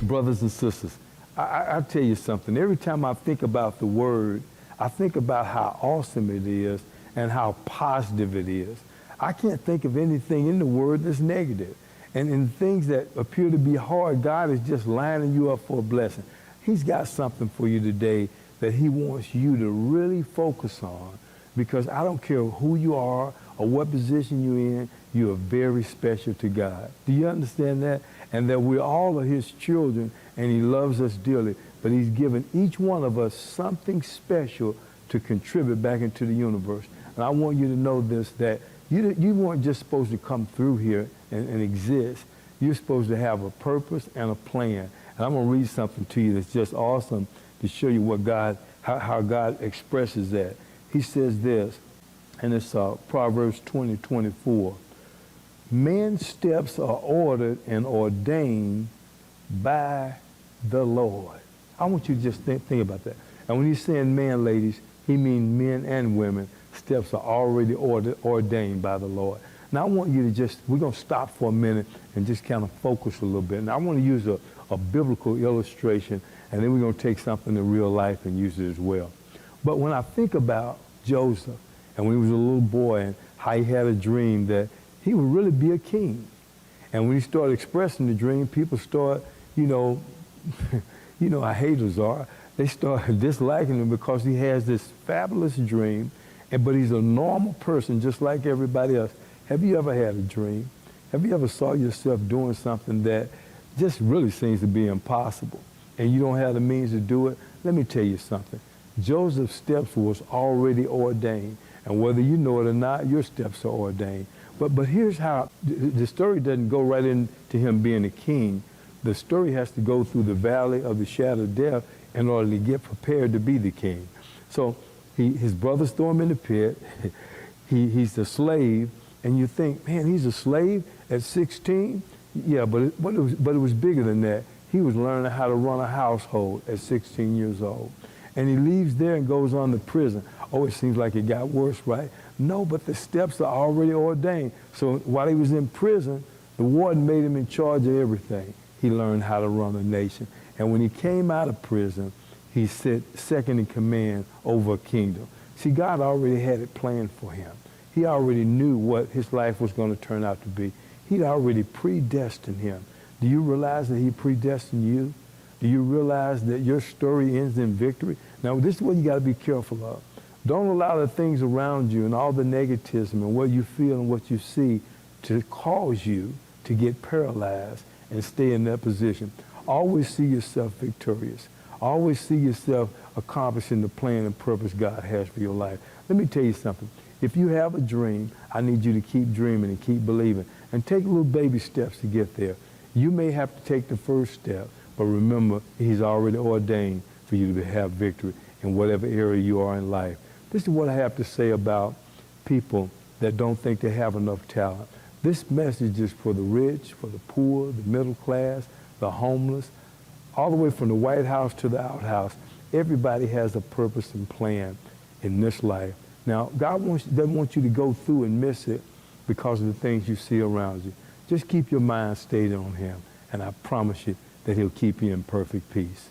Brothers and sisters, I tell you something. Every time I think about the word, I think about how awesome it is and how positive it is. I can't think of anything in the word that's negative. And in things that appear to be hard, God is just lining you up for a blessing. He's got something for you today that he wants you to really focus on, because I don't care who you are or what position you're in, you are very special to God. Do you understand that? And that we all are his children and he loves us dearly, but he's given each one of us something special to contribute back into the universe. And I want you to know this, that you weren't just supposed to come through here and exist. You're supposed to have a purpose and a plan. And I'm going to read something to you that's just awesome to show you what how God expresses that. He says this, and it's Proverbs 20:24. Men's steps are ordered and ordained by the Lord. I want you to just think about that. And when he's saying man, ladies, he means men and women. Steps are already ordained by the Lord. Now, I want you to we're going to stop for a minute and just kind of focus a little bit. And I want to use a biblical illustration, and then we're going to take something in real life and use it as well. But when I think about Joseph, and when he was a little boy, and how he had a dream that he would really be a king. And when he started expressing the dream, people start, you know how haters are. They start disliking him because he has this fabulous dream, but he's a normal person just like everybody else. Have you ever had a dream? Have you ever saw yourself doing something that just really seems to be impossible and you don't have the means to do it? Let me tell you something. Joseph's steps was already ordained, and whether you know it or not, your steps are ordained. But here's how the story doesn't go right into him being a king. The story has to go through the valley of the shadow of death in order to get prepared to be the king. So his brothers throw him in the pit. He's a slave, and you think, man, he's a slave at 16? Yeah, but it was bigger than that. He was learning how to run a household at 16 years old. And he leaves there and goes on to prison. Oh, it seems like it got worse, right? No, but the steps are already ordained. So while he was in prison, the warden made him in charge of everything. He learned how to run a nation. And when he came out of prison, he sat second in command over a kingdom. See, God already had it planned for him. He already knew what his life was going to turn out to be. He'd already predestined him. Do you realize that he predestined you? Do you realize that your story ends in victory? Now, this is what you got to be careful of. Don't allow the things around you and all the negativism and what you feel and what you see to cause you to get paralyzed and stay in that position. Always see yourself victorious. Always see yourself accomplishing the plan and purpose God has for your life. Let me tell you something. If you have a dream, I need you to keep dreaming and keep believing and take little baby steps to get there. You may have to take the first step, but remember, he's already ordained for you to have victory in whatever area you are in life. This is what I have to say about people that don't think they have enough talent. This message is for the rich, for the poor, the middle class, the homeless, all the way from the White House to the outhouse. Everybody has a purpose and plan in this life. Now, God doesn't want you to go through and miss it because of the things you see around you. Just keep your mind stayed on him, and I promise you that he'll keep you in perfect peace.